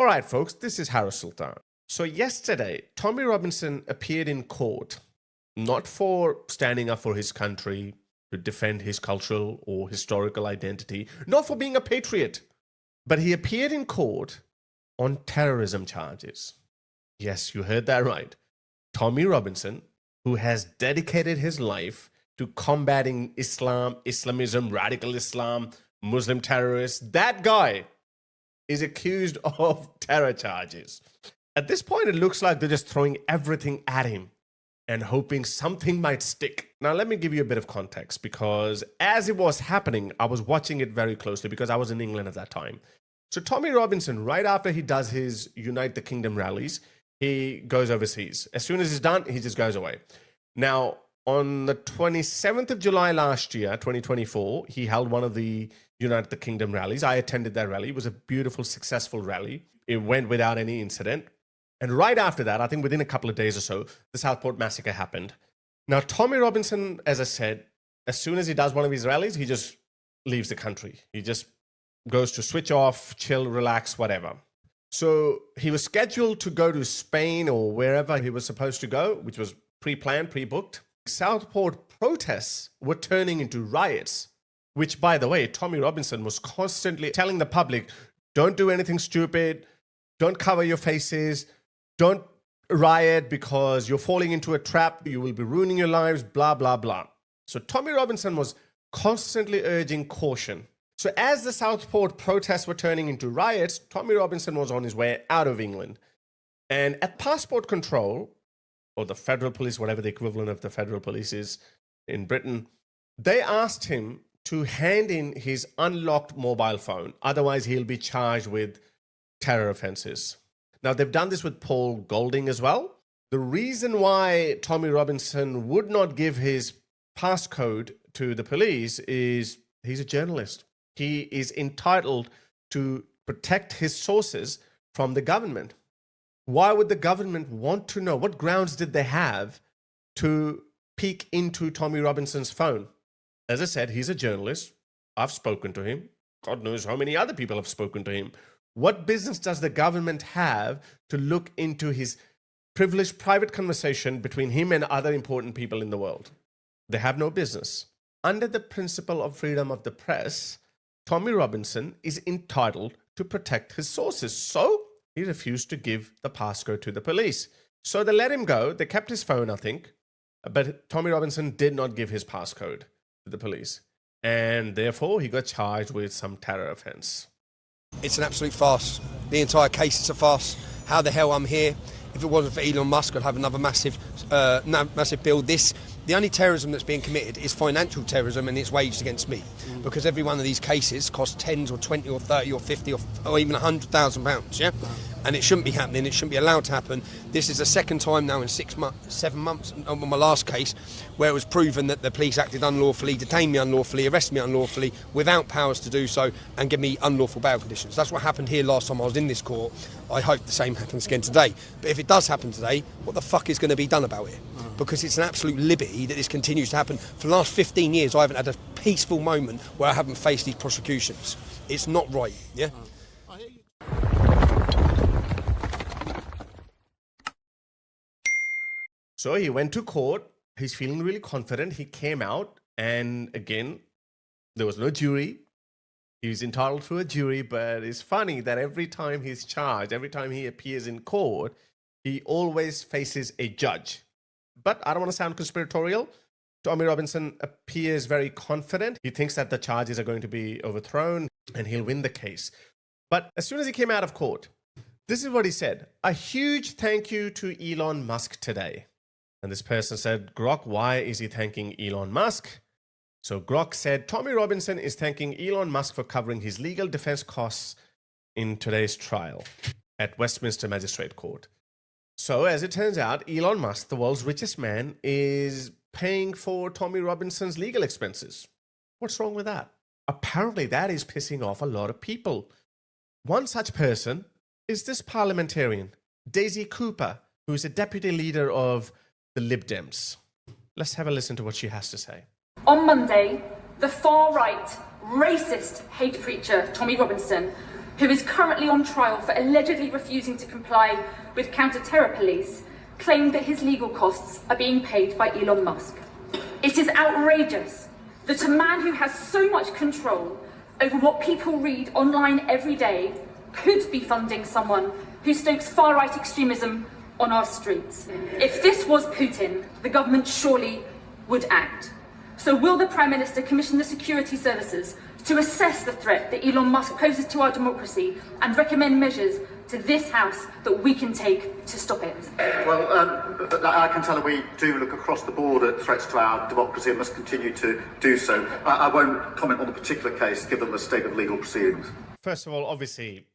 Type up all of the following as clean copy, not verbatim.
All right, folks, this is Harris Sultan. So yesterday, Tommy Robinson appeared in court, not for standing up for his country, to defend his cultural or historical identity, not for being a patriot, but he appeared in court on terrorism charges. Yes, you heard that right. Tommy Robinson, who has dedicated his life to combating Islam, Islamism, radical Islam, Muslim terrorists, that guy is accused of terror charges. At this point, it looks like they're just throwing everything at him and hoping something might stick. Now, let me give you a bit of context, because as it was happening, I was watching it very closely because I was in England at that time. So Tommy Robinson, right after he does his Unite the Kingdom rallies, he goes overseas. As soon as he's done, he just goes away. Now, on the 27th of July last year, 2024, he held one of the Unite the Kingdom rallies. I attended that rally. It was a beautiful, successful rally. It went without any incident. And right after that, I think within a couple of days or so, the Southport massacre happened. Now, Tommy Robinson, as I said, as soon as he does one of his rallies, he just leaves the country. He just goes to switch off, chill, relax, whatever. So he was scheduled to go to Spain or wherever he was supposed to go, which was pre-planned, pre-booked. Southport protests were turning into riots, which, by the way, Tommy Robinson was constantly telling the public, don't do anything stupid, don't cover your faces, don't riot because you're falling into a trap, you will be ruining your lives, blah, blah, blah. So Tommy Robinson was constantly urging caution. So as the Southport protests were turning into riots, Tommy Robinson was on his way out of England. And at passport control, or the federal police, whatever the equivalent of the federal police is in Britain, they asked him to hand in his unlocked mobile phone. Otherwise, he'll be charged with terror offenses. Now, they've done this with Paul Golding as well. The reason why Tommy Robinson would not give his passcode to the police is he's a journalist. He is entitled to protect his sources from the government. Why would the government want to know? What grounds did they have to peek into Tommy Robinson's phone? As I said, he's a journalist. I've spoken to him. God knows how many other people have spoken to him. What business does the government have to look into his privileged private conversation between him and other important people in the world? They have no business. Under the principle of freedom of the press, Tommy Robinson is entitled to protect his sources. So he refused to give the passcode to the police. So they let him go. They kept his phone, I think. But Tommy Robinson did not give his passcode to the police. And therefore, he got charged with some terror offense. It's an absolute farce. The entire case is a farce. How the hell I'm here? If it wasn't for Elon Musk, I'd have another massive bill. The only terrorism that's being committed is financial terrorism, and it's waged against me. Because every one of these cases costs tens or 20 or 30 or 50 or even £100,000, yeah? And it shouldn't be happening, it shouldn't be allowed to happen. This is the second time now in 7 months on my last case where it was proven that the police acted unlawfully, detained me unlawfully, arrested me unlawfully, without powers to do so, and give me unlawful bail conditions. That's what happened here last time I was in this court. I hope the same happens again today. But if it does happen today, what the fuck is going to be done about it? Because it's an absolute liberty that this continues to happen. For the last 15 years, I haven't had a peaceful moment where I haven't faced these prosecutions. It's not right, yeah? So he went to court. He's feeling really confident. He came out, and again, there was no jury. He was entitled to a jury, but it's funny that every time he's charged, every time he appears in court, he always faces a judge. But I don't want to sound conspiratorial. Tommy Robinson appears very confident. He thinks that the charges are going to be overthrown and he'll win the case. But as soon as he came out of court, this is what he said. A huge thank you to Elon Musk today. And this person said, Grok, why is he thanking Elon Musk? So Grok said, Tommy Robinson is thanking Elon Musk for covering his legal defense costs in today's trial at Westminster Magistrate Court. So as it turns out, Elon Musk, the world's richest man, is paying for Tommy Robinson's legal expenses. What's wrong with that? Apparently that is pissing off a lot of people. One such person is this parliamentarian, Daisy Cooper, who is a deputy leader of the Lib Dems. Let's have a listen to what she has to say. On Monday, the far-right, racist hate preacher Tommy Robinson who is currently on trial for allegedly refusing to comply with counter-terror police, claimed that his legal costs are being paid by Elon Musk. It is outrageous that a man who has so much control over what people read online every day could be funding someone who stokes far-right extremism on our streets. If this was Putin, the government surely would act. So will the Prime Minister commission the security services to assess the threat that Elon Musk poses to our democracy and recommend measures to this House that we can take to stop it? Well, I can tell that we do look across the board at threats to our democracy and must continue to do so. I won't comment on the particular case given the state of legal proceedings. First of all, obviously,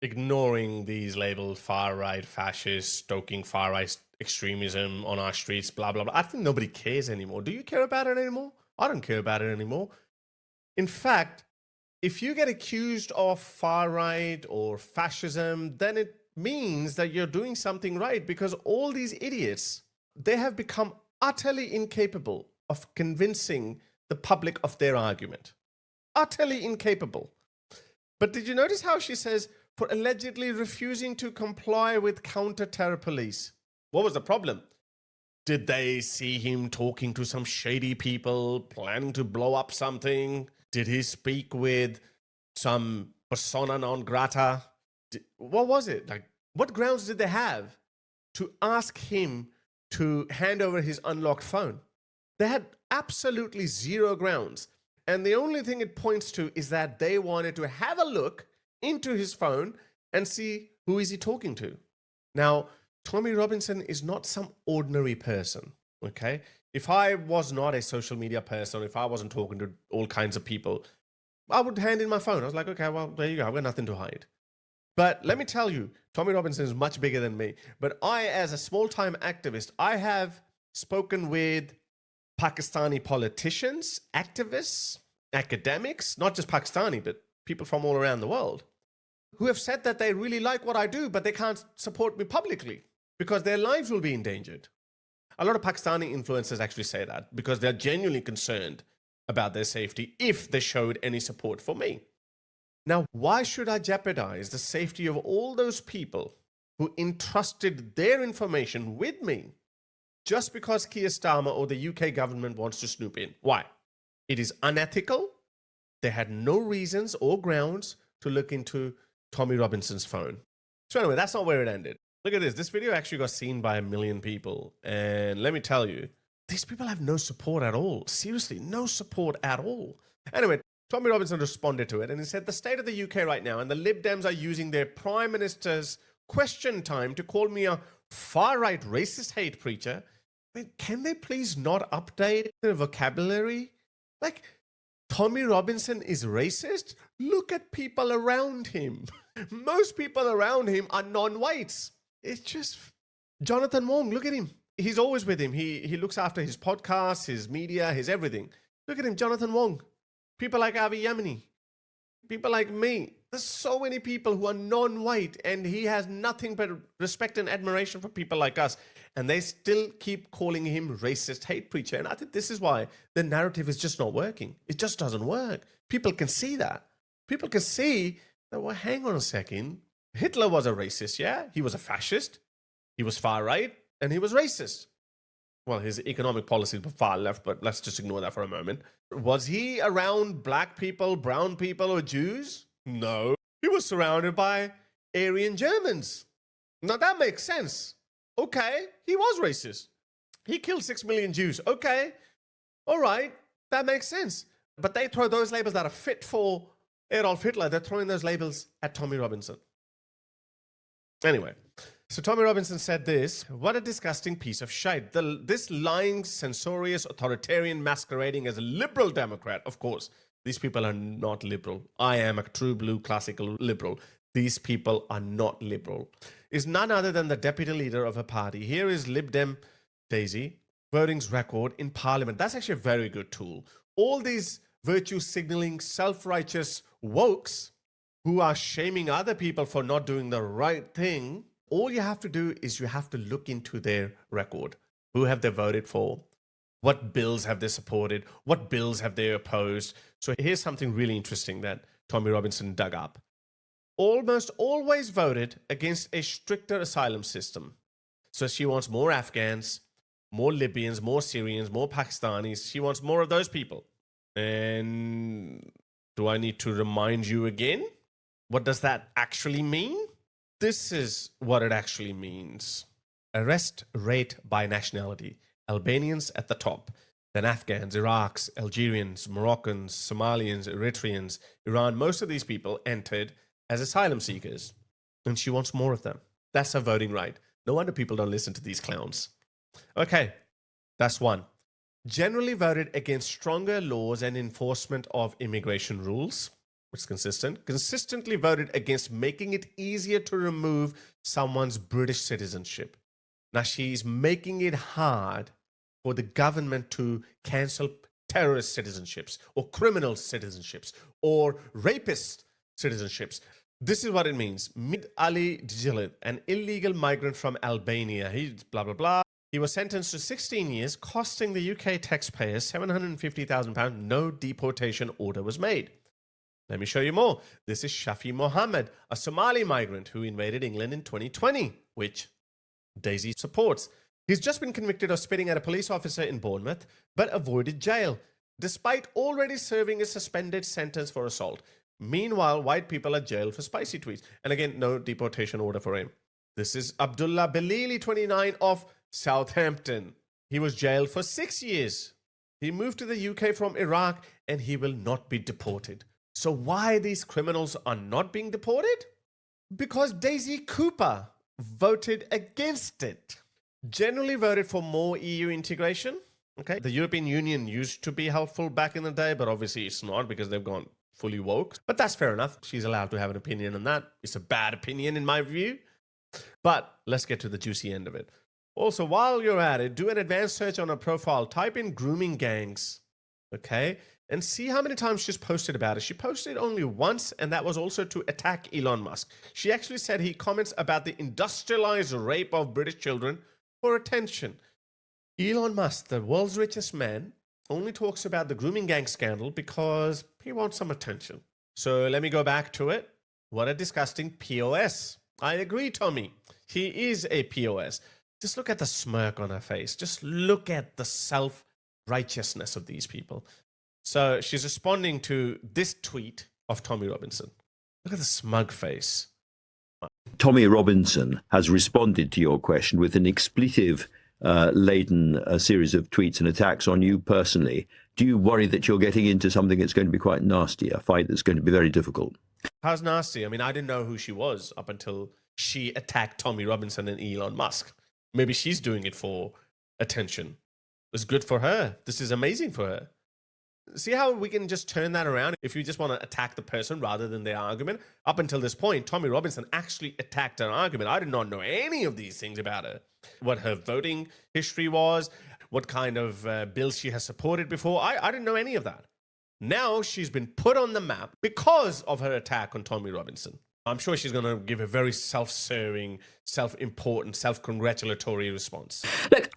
ignoring these labels, far-right, fascist, stoking far-right extremism on our streets, blah, blah, blah. I think nobody cares anymore. Do you care about it anymore? I don't care about it anymore. In fact, if you get accused of far-right or fascism, then it means that you're doing something right, because all these idiots, they have become utterly incapable of convincing the public of their argument. Utterly incapable. But did you notice how she says, for allegedly refusing to comply with counter-terror police? What was the problem? Did they see him talking to some shady people, planning to blow up something? Did he speak with some persona non grata? What was it? Like, what grounds did they have to ask him to hand over his unlocked phone? They had absolutely zero grounds. And the only thing it points to is that they wanted to have a look into his phone and see who is he talking to. Now, Tommy Robinson is not some ordinary person, okay? If I was not a social media person, if I wasn't talking to all kinds of people, I would hand in my phone. I was like, okay, well, there you go. I've got nothing to hide. But let me tell you, Tommy Robinson is much bigger than me. But I, as a small-time activist, I have spoken with Pakistani politicians, activists, academics, not just Pakistani, but people from all around the world, who have said that they really like what I do, but they can't support me publicly because their lives will be endangered. A lot of Pakistani influencers actually say that because they're genuinely concerned about their safety if they showed any support for me. Now, why should I jeopardize the safety of all those people who entrusted their information with me just because Keir Starmer or the UK government wants to snoop in? Why? It is unethical. They had no reasons or grounds to look into Tommy Robinson's phone. So anyway, that's not where it ended. Look at this. This video actually got seen by 1 million people. And let me tell you, these people have no support at all. Seriously, no support at all. Anyway, Tommy Robinson responded to it and he said, the state of the UK right now and the Lib Dems are using their Prime Minister's question time to call me a far-right racist hate preacher. I mean, can they please not update their vocabulary? Like, Tommy Robinson is racist? Look at people around him. Most people around him are non-whites. It's just Jonathan Wong. Look at him. He's always with him. He looks after his podcasts, his media, his everything. Look at him, Jonathan Wong. People like Avi Yamini. People like me. There's so many people who are non-white and he has nothing but respect and admiration for people like us. And they still keep calling him racist hate preacher. And I think this is why the narrative is just not working. It just doesn't work. People can see that. People can see that, well, hang on a second. Hitler was a racist, yeah? He was a fascist. He was far right and he was racist. Well, his economic policies were far left, but let's just ignore that for a moment. Was he around black people, brown people, or Jews? No. He was surrounded by Aryan Germans. Now that makes sense. Okay, he was racist. He killed 6 million Jews. Okay, all right, that makes sense. But they throw those labels that are fit for Adolf Hitler. They're throwing those labels at Tommy Robinson. Anyway, so Tommy Robinson said this: what a disgusting piece of shite. This lying, censorious, authoritarian masquerading as a liberal Democrat. Of course, these people are not liberal. I am a true blue classical liberal. These people are not liberal. Is none other than the deputy leader of a party. Here is Lib Dem Daisy, voting's record in Parliament. That's actually a very good tool. All these virtue signaling, self-righteous wokes who are shaming other people for not doing the right thing, all you have to do is you have to look into their record. Who have they voted for? What bills have they supported? What bills have they opposed? So here's something really interesting that Tommy Robinson dug up. almost always voted against a stricter asylum system. So she wants more Afghans, more Libyans, more Syrians, more Pakistanis. She wants more of those people. And do I need to remind you again? What does that actually mean? This is what it actually means. Arrest rate by nationality. Albanians at the top. Then Afghans, Iraqs, Algerians, Moroccans, Somalians, Eritreans, Iran. Most of these people entered as asylum seekers. And she wants more of them. That's her voting right. No wonder people don't listen to these clowns. Okay, that's one. Generally voted against stronger laws and enforcement of immigration rules, which is consistent. Consistently voted against making it easier to remove someone's British citizenship. Now she's making it hard for the government to cancel terrorist citizenships or criminal citizenships or rapist citizenships. This is what it means. Mid Ali Djilit, an illegal migrant from Albania, he's blah, blah, blah. He was sentenced to 16 years, costing the UK taxpayers £750,000. No deportation order was made. Let me show you more. This is Shafi Mohammed, a Somali migrant who invaded England in 2020, which Daisy supports. He's just been convicted of spitting at a police officer in Bournemouth, but avoided jail, despite already serving a suspended sentence for assault. Meanwhile, white people are jailed for spicy tweets. And again, no deportation order for him. This is Abdullah Belili, 29, of Southampton. He was jailed for 6 years. He moved to the UK from Iraq and he will not be deported. So why these criminals are not being deported? Because Daisy Cooper voted against it. Generally voted for more EU integration. Okay, the European Union used to be helpful back in the day, but obviously it's not because they've gone fully woke. But that's fair enough. She's allowed to have an opinion on that. It's a bad opinion in my view. But let's get to the juicy end of it. Also, while you're at it, do an advanced search on her profile. Type in grooming gangs, okay? And see how many times she's posted about it. She posted only once, and that was also to attack Elon Musk. She actually said he comments about the industrialized rape of British children for attention. Elon Musk, the world's richest man, only talks about the grooming gang scandal because he wants some attention. So let me go back to it. What a disgusting POS. I agree, Tommy. He is a POS. Just look at the smirk on her face. Just look at the self-righteousness of these people. So she's responding to this tweet of Tommy Robinson. Look at the smug face. Tommy Robinson has responded to your question with an expletive laden series of tweets and attacks on you personally. Do you worry that you're getting into something that's going to be quite nasty, a fight that's going to be very difficult? How's nasty? I mean, I didn't know who she was up until she attacked Tommy Robinson and Elon Musk. Maybe she's doing it for attention. It's good for her. This is amazing for her. See how we can just turn that around if you just want to attack the person rather than their argument? Up until this point, Tommy Robinson actually attacked her argument. I did not know any of these things about her. What her voting history was, what kind of bills she has supported before. I didn't know any of that. Now she's been put on the map because of her attack on Tommy Robinson. I'm sure she's going to give a very self-serving, self-important, self-congratulatory response. Look,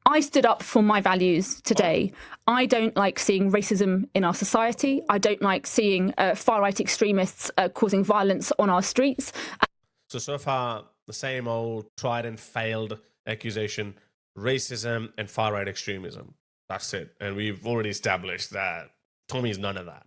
I stood up for my values today. I don't like seeing racism in our society. I don't like seeing far-right extremists causing violence on our streets. So far, the same old tried and failed accusation, racism and far-right extremism. That's it. And we've already established that Tommy's none of that.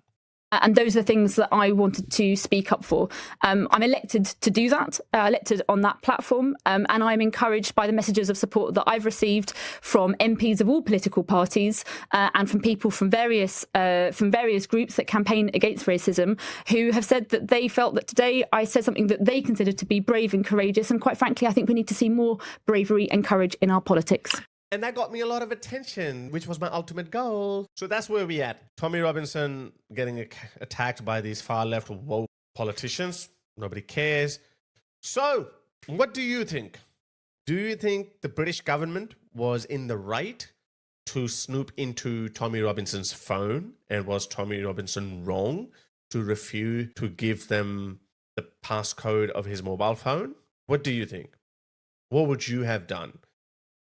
And those are things that I wanted to speak up for. I'm elected to do that, elected on that platform, and I'm encouraged by the messages of support that I've received from MPs of all political parties and from people from various groups that campaign against racism, who have said that they felt that today I said something that they consider to be brave and courageous. And quite frankly, I think we need to see more bravery and courage in our politics. And that got me a lot of attention, which was my ultimate goal. So that's where we at. Tommy Robinson getting attacked by these far-left woke politicians. Nobody cares. So what do you think? Do you think the British government was in the right to snoop into Tommy Robinson's phone? And was Tommy Robinson wrong to refuse to give them the passcode of his mobile phone? What do you think? What would you have done?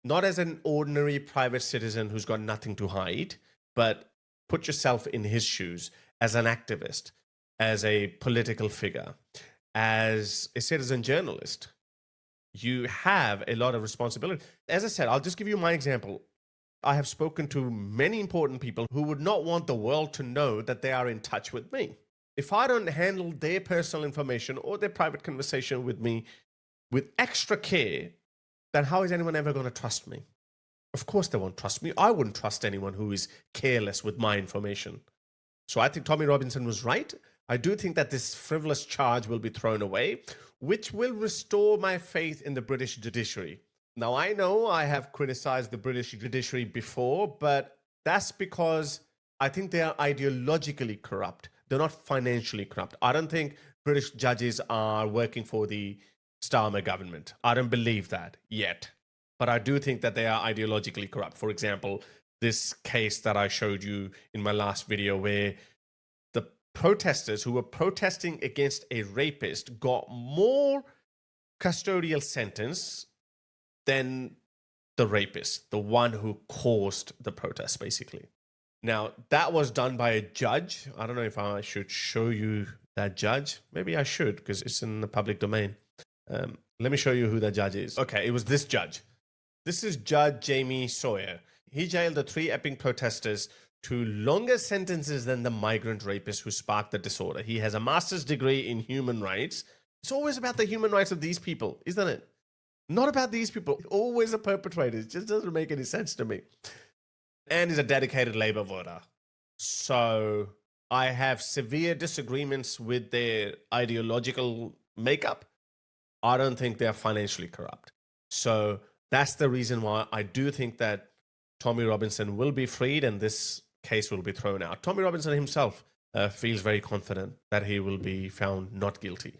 Not as an ordinary private citizen who's got nothing to hide, but put yourself in his shoes as an activist, as a political figure, as a citizen journalist. You have a lot of responsibility. As I said, I'll just give you my example. I have spoken to many important people who would not want the world to know that they are in touch with me. If I don't handle their personal information or their private conversation with me with extra care, then how is anyone ever going to trust me? Of course they won't trust me. I wouldn't trust anyone who is careless with my information. So I think Tommy Robinson was right. I do think that this frivolous charge will be thrown away, which will restore my faith in the British judiciary. Now, I know I have criticized the British judiciary before, but that's because I think they are ideologically corrupt. They're not financially corrupt. I don't think British judges are working for the Starmer government. I don't believe that yet. But I do think that they are ideologically corrupt. For example, this case that I showed you in my last video where the protesters who were protesting against a rapist got more custodial sentence than the rapist, the one who caused the protest, basically. Now, that was done by a judge. I don't know if I should show you that judge. Maybe I should, because it's in the public domain. Let me show you who that judge is. Okay, it was this judge. This is Judge Jamie Sawyer. He jailed the 3 Epping protesters to longer sentences than the migrant rapist who sparked the disorder. He has a master's degree in human rights. It's always about the human rights of these people, isn't it? Not about these people. Always a perpetrator. It just doesn't make any sense to me. And he's a dedicated Labour voter. So I have severe disagreements with their ideological makeup. I don't think they're financially corrupt. So that's the reason why I do think that Tommy Robinson will be freed and this case will be thrown out. Tommy Robinson himself feels very confident that he will be found not guilty.